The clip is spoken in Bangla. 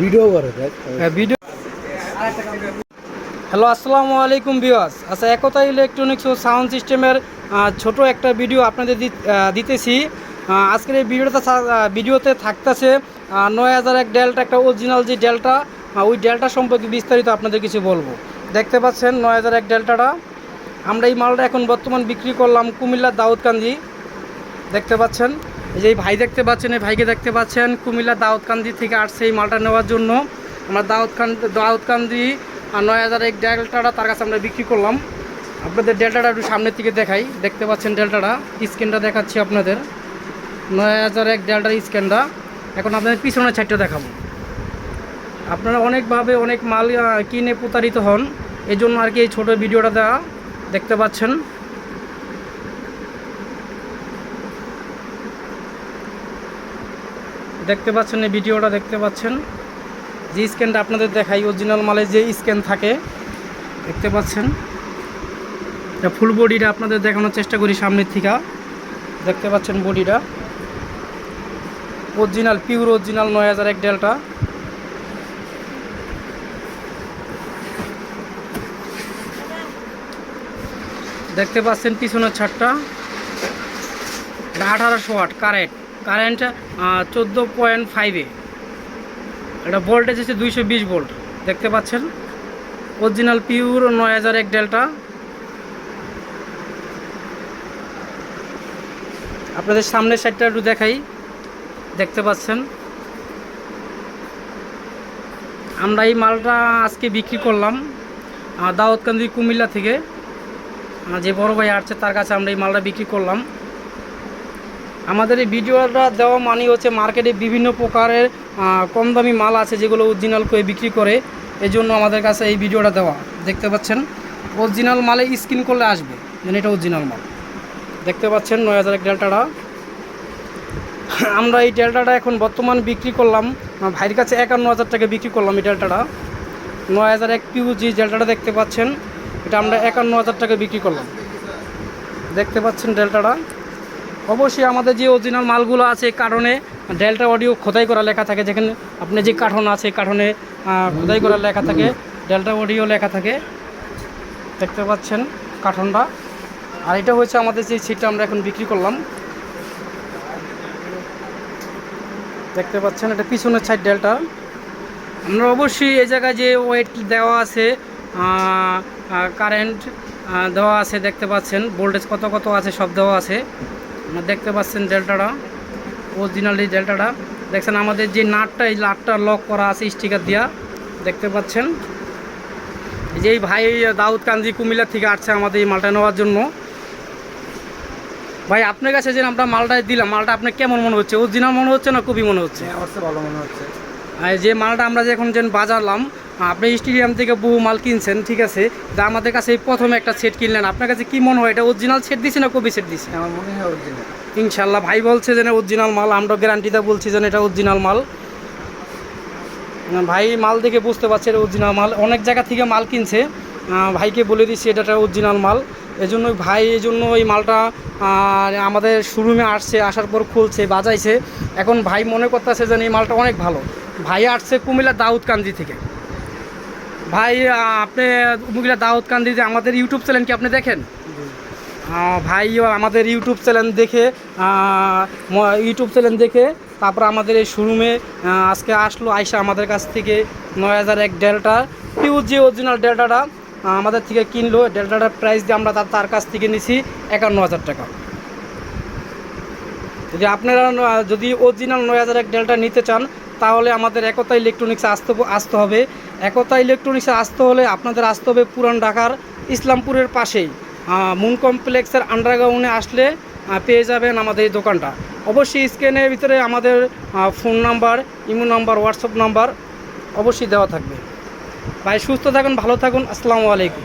ভিডিও করে ভিডিও। হ্যালো, আসসালামু আলাইকুম ভিউয়ার্স। আচ্ছা, একতা ইলেকট্রনিক্স ও সাউন্ড সিস্টেমের ছোট একটা ভিডিও আপনাদের দিতেছি। আজকের এই ভিডিওতে থাকতেছে 9001 ডেল্টা, একটা অরিজিনাল যে ডেল্টা, ওই ডেল্টা সম্পর্কে বিস্তারিত আপনাদের কিছু বলবো। দেখতে পাচ্ছেন 9001 ডেল্টাটা আমরা এই মালটা এখন বর্তমান বিক্রি করলাম কুমিল্লার দাউদকান্দি। দেখতে পাচ্ছেন এই যে ভাই দেখতে পাচ্ছেন, এই ভাইকে দেখতে পাচ্ছেন কুমিল্লার দাউদকান্দি থেকে আসছে এই মালটা নেওয়ার জন্য। আমরা দাউদকান্দি 9001 ডেল্টাটা তার কাছে আমরা বিক্রি করলাম। আপনাদের ডেল্টাটা একটু সামনের থেকে দেখাই। দেখতে পাচ্ছেন ডেল্টাটা, স্ক্রিনটা দেখাচ্ছি আপনাদের 9001 ডেল্টার স্ক্রিনটা। এখন আপনাদের পিছনের সাইডটা দেখাবো। আপনারা অনেকভাবে অনেক মাল কিনে প্রতারিত হন, এই জন্য আর কি এই ছোটো ভিডিওটা দেওয়া। দেখতে পাচ্ছেন এই ভিডিওটা দেখতে পাচ্ছেন। যে স্ক্যানটা আপনাদের দেখাই, অরিজিনাল মালের যে স্ক্যান থাকে দেখতে পাচ্ছেন। ফুল বডিটা আপনাদের দেখানোর চেষ্টা করি সামনের থেকে। দেখতে পাচ্ছেন বডিটা অরিজিনাল, পিওর অরিজিনাল 9001 ডেল্টা। দেখতে পাচ্ছেন পিছনের ছাদটা 1800 ওয়াট কারেন্ট 14.5-এ। এটা ভোল্টেজ হচ্ছে 220 ভোল্ট। দেখতে পাচ্ছেন অরিজিনাল পিওর 9001 ডেল্টা। আপনাদের সামনের সাইডটা একটু দেখাই। দেখতে পাচ্ছেন আমরা এই মালটা আজকে বিক্রি করলাম দাউদকান্দি কুমিল্লা থেকে। যে বড় ভাই আসছে তার কাছে আমরা এই মালটা বিক্রি করলাম। আমাদের এই ভিডিওটা দেওয়া মানে হচ্ছে মার্কেটে বিভিন্ন প্রকারের কম দামি মাল আছে যেগুলো অরিজিনাল করে বিক্রি করে, এই জন্য আমাদের কাছে এই ভিডিওটা দেওয়া। দেখতে পাচ্ছেন অরিজিনাল মালে স্ক্রিন করলে আসবে যেন এটা অরিজিনাল মাল। দেখতে পাচ্ছেন 9001 ডেল্টাটা আমরা এই ডেল্টাটা এখন বর্তমান বিক্রি করলাম ভাইয়ের কাছে 51,000 টাকা বিক্রি করলাম। এই ডেল্টাটা 9001 পিওর যে ডেল্টাটা দেখতে পাচ্ছেন, এটা আমরা 51,000 টাকা বিক্রি করলাম। দেখতে পাচ্ছেন ডেল্টাটা। অবশ্যই আমাদের যে অরিজিনাল মালগুলো আছে কারণে ডেল্টা অডিও খোদাই করা লেখা থাকে, যেখানে আপনি যে কার্টন আছে কার্টনে খোদাই করা লেখা থাকে, ডেল্টা অডিও লেখা থাকে। দেখতে পাচ্ছেন কার্টনটা। আর এটা হচ্ছে আমাদের যে সিটটা আমরা এখন বিক্রি করলাম। দেখতে পাচ্ছেন এটা পিছনের সাইড ডেল্টা। আমরা অবশ্যই এই জায়গায় যে ওয়েট দেওয়া আছে, কারেন্ট দেওয়া আছে, দেখতে পাচ্ছেন ভোল্টেজ কত কত আছে সব দেওয়া আছে। দেখতে পাচ্ছেন ডেল্টাটা অরিজিনালি ডেল্টাটা। দেখছেন আমাদের যে নাটটা, এই নাটটা লক করা আছে স্টিকার দিয়া। দেখতে পাচ্ছেন যে এই ভাই দাউদকান্দি কুমিল্লা থেকে আসছে আমাদের এই মালটা নেওয়ার জন্য। ভাই আপনার কাছে যে আমরা মালটা দিলাম, মালটা আপনার কেমন মনে হচ্ছে? অরিজিনাল মনে হচ্ছে না কপি মনে হচ্ছে? ভালো মনে হচ্ছে। আর যে মালটা আমরা যে এখন যে বাজারলাম, আপনি স্টেডিয়াম থেকে বহু মাল কিনছেন, ঠিক আছে, তা আমাদের কাছে এই প্রথমে একটা সেট কিনলেন, আপনার কাছে কি মনে হয় এটা অরিজিনাল সেট দিছে না কপি সেট দিছে? আমার মনে হয় অরিজিনাল। ইনশাল্লাহ ভাই বলছে যে অরিজিনাল মাল, আমরা গ্যারান্টিটা বলছি যে এটা অরিজিনাল মাল। ভাই মাল দেখে বুঝতে পারছে এটা অরিজিনাল মাল। অনেক জায়গা থেকে মাল কিনছে, ভাইকে বলে দিচ্ছি এটা অরিজিনাল মাল। এজন্য ভাই এই মালটা আমাদের শোরুমে আসছে, আসার পর খুলছে, বাজাইছে। এখন ভাই মনে করতেছে যে এই মালটা অনেক ভালো। ভাই আসছে কুমিল্লা দাউদকান্দি থেকে। ভাই আপনি কুমিল্লা দাউদকান্দিতে আমাদের ইউটিউব চ্যানেল কি আপনি দেখেন? ভাই আমাদের ইউটিউব চ্যানেল দেখে তারপর আমাদের এই শোরুমে আজকে আসলো, আইসা আমাদের কাছ থেকে 9001 ডেল্টা পিওর যে অরিজিনাল ডেল্টাটা আমাদের থেকে কিনলো। ডেল্টাটার প্রাইস দিয়ে আমরা তার কাছ থেকে নিছি 51,000 টাকা। যদি আপনারা যদি অরিজিনাল 9001 ডেল্টা নিতে চান তাহলে আমাদের একতা ইলেকট্রনিক্সে আসতে হবে। একতা ইলেকট্রনিক্সে আসতে হলে আপনাদের আসতে হবে পুরান ঢাকার ইসলামপুরের পাশেই মুন কমপ্লেক্সের আন্ডারগ্রাউন্ডে আসলে পেয়ে যাবেন আমাদের এই দোকানটা। অবশ্যই স্ক্রিনের ভিতরে আমাদের phone number, imo number, WhatsApp number অবশ্যই দেওয়া থাকবে। ভাই সুস্থ থাকুন, ভালো থাকুন, আসসালামু আলাইকুম।